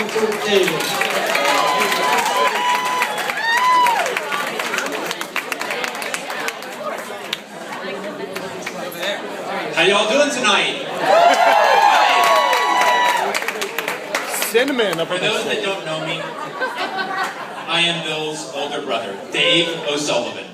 for David. How y'all doing tonight? Cinnamon up For in those that don't know me, I am Bill's older brother, Dave O'Sullivan.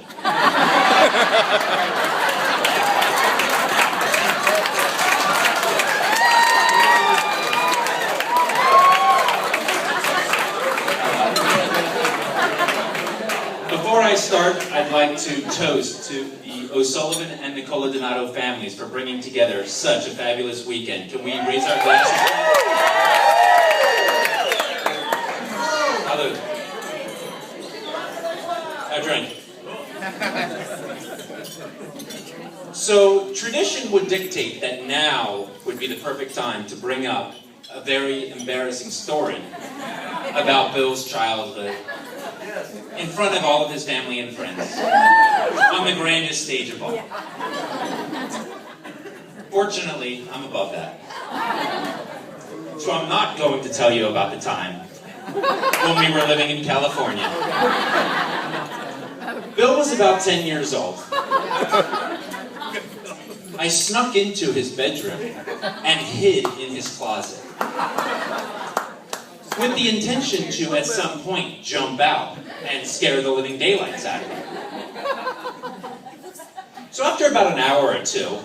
Before I start, I'd like to toast to the O'Sullivan and Nicola Donato families for bringing together such a fabulous weekend. Can we raise our glasses? Salud. A drink. So, tradition would dictate that now would be the perfect time to bring up a very embarrassing story about Bill's childhood in front of all of his family and friends, on the grandest stage of all. Fortunately, I'm above that. So I'm not going to tell you about the time when we were living in California. Bill was about 10 years old. I snuck into his bedroom and hid in his closet, with the intention to, at some point, jump out and scare the living daylights out of him. So after about an hour or two,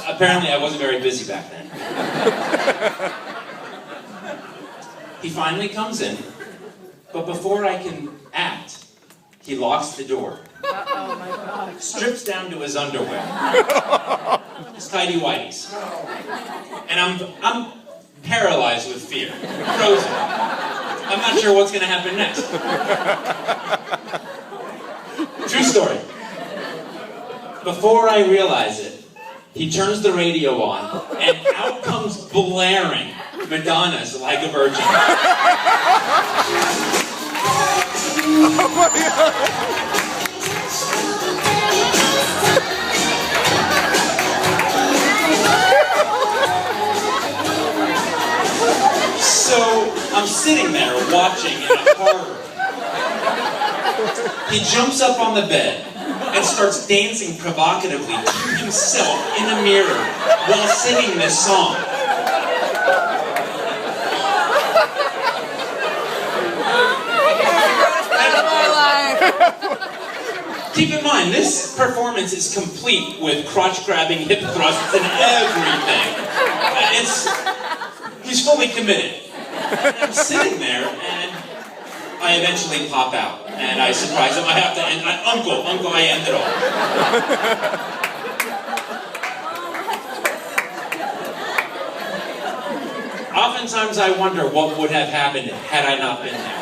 apparently I wasn't very busy back then, he finally comes in, but before I can act, he locks the door, strips down to his underwear, his tighty whities, and I'm paralyzed with fear, frozen. I'm not sure what's going to happen next. True story. Before I realize it, he turns the radio on, and out comes blaring Madonna's Like a Virgin. Oh my God. So I'm sitting there watching in a horror. He jumps up on the bed and starts dancing provocatively to himself in a mirror while singing this song. Keep in mind, this performance is complete with crotch-grabbing, hip thrusts, and everything. He's fully committed. I'm sitting there, and I eventually pop out, and I surprise him. I have to end. Uncle, I end it all. Oftentimes, I wonder what would have happened had I not been there.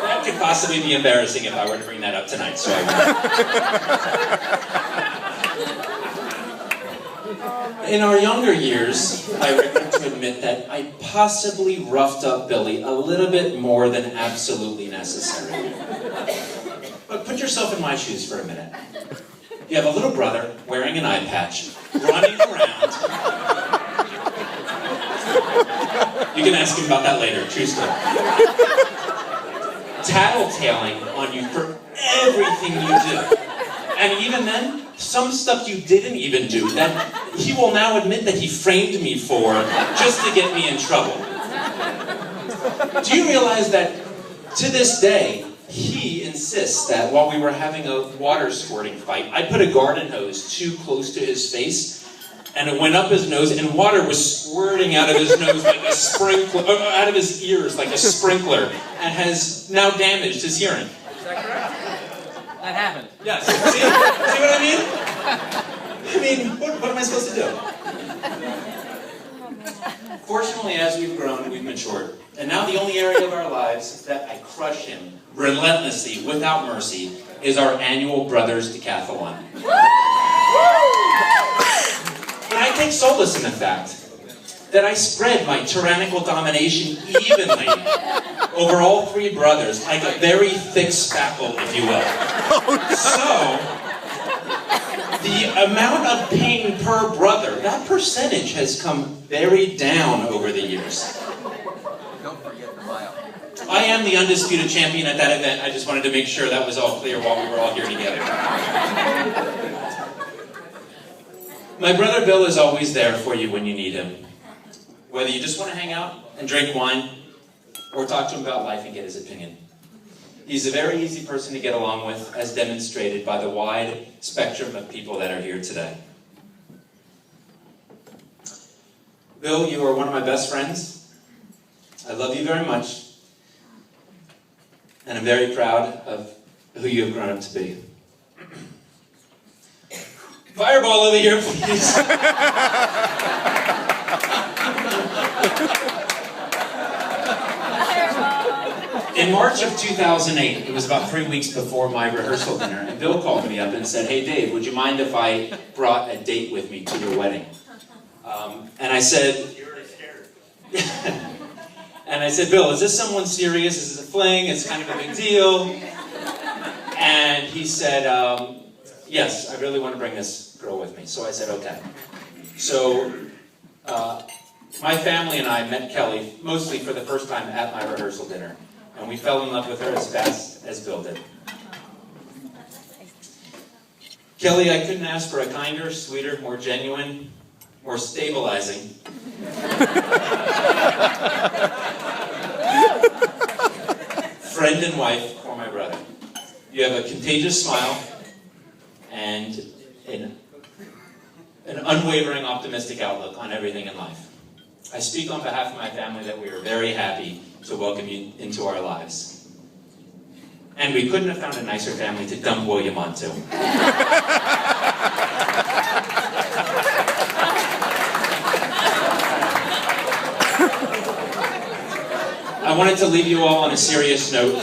That could possibly be embarrassing if I were to bring that up tonight, so I won't. In our younger years, I regret to admit that I possibly roughed up Billy a little bit more than absolutely necessary. But put yourself in my shoes for a minute. You have a little brother wearing an eye patch, running around. You can ask him about that later, true story. Tattletaling on you for everything you do. And even then, some stuff you didn't even do that he will now admit that he framed me for just to get me in trouble. Do you realize that to this day, he insists that while we were having a water squirting fight, I put a garden hose too close to his face, and it went up his nose, and water was squirting out of his nose like a sprinkler, out of his ears like a sprinkler, and has now damaged his hearing. Is that correct? That happened. Yes. See what I mean? I mean, what am I supposed to do? Fortunately, as we've grown, we've matured. And now the only area of our lives that I crush him relentlessly, without mercy, is our annual Brothers Decathlon. And I take solace in the fact that I spread my tyrannical domination evenly over all three brothers, like a very thick spackle, if you will. So, the amount of pain per brother that percentage has come very down over the years. Don't forget the mile. I am the undisputed champion at that event. I just wanted to make sure that was all clear while we were all here together. My brother Bill is always there for you when you need him. Whether you just want to hang out and drink wine, or talk to him about life and get his opinion. He's a very easy person to get along with, as demonstrated by the wide spectrum of people that are here today. Bill, you are one of my best friends. I love you very much. And I'm very proud of who you have grown up to be. Fireball over here, please. In March of 2008, it was about 3 weeks before my rehearsal dinner, and Bill called me up and said, "Hey Dave, would you mind if I brought a date with me to your wedding?" And I said, "You're really scared." And I said, "Bill, is this someone serious? Is this a fling? It's kind of a big deal." And he said, "Yes, I really want to bring this girl with me." So I said, "Okay." So my family and I met Kelly mostly for the first time at my rehearsal dinner. And we fell in love with her as fast as Bill did. Kelly, I couldn't ask for a kinder, sweeter, more genuine, more stabilizing friend and wife for my brother. You have a contagious smile and an unwavering optimistic outlook on everything in life. I speak on behalf of my family that we are very happy to welcome you into our lives. And we couldn't have found a nicer family to dump William onto. I wanted to leave you all on a serious note.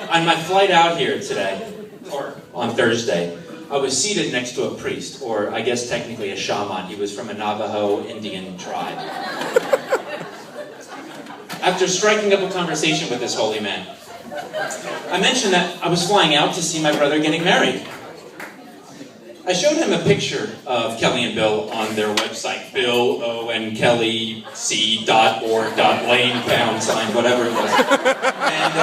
On my flight out here today, or on Thursday, I was seated next to a priest, or I guess technically a shaman. He was from a Navajo Indian tribe. After striking up a conversation with this holy man, I mentioned that I was flying out to see my brother getting married. I showed him a picture of Kelly and Bill on their website, BillONKelly.org.lane, whatever it was. And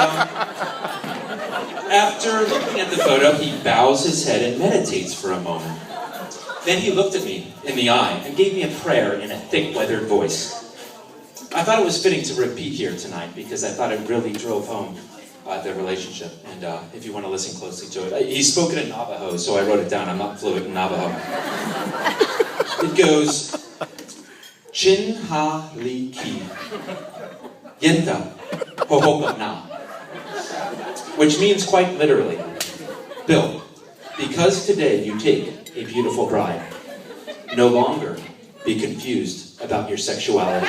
after looking at the photo, he bows his head and meditates for a moment. Then he looked at me in the eye and gave me a prayer in a thick, weathered voice. I thought it was fitting to repeat here tonight because I thought it really drove home their relationship. And if you want to listen closely to it, he spoke it in Navajo, so I wrote it down. I'm not fluent in Navajo. It goes, Chin ha li ki, yenta hohoka na. Which means quite literally, Bill, because today you take a beautiful bride, no longer be confused about your sexuality.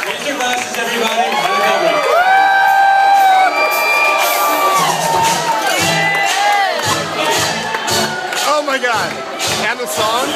Raise your glasses, everybody. Oh my God. And the song?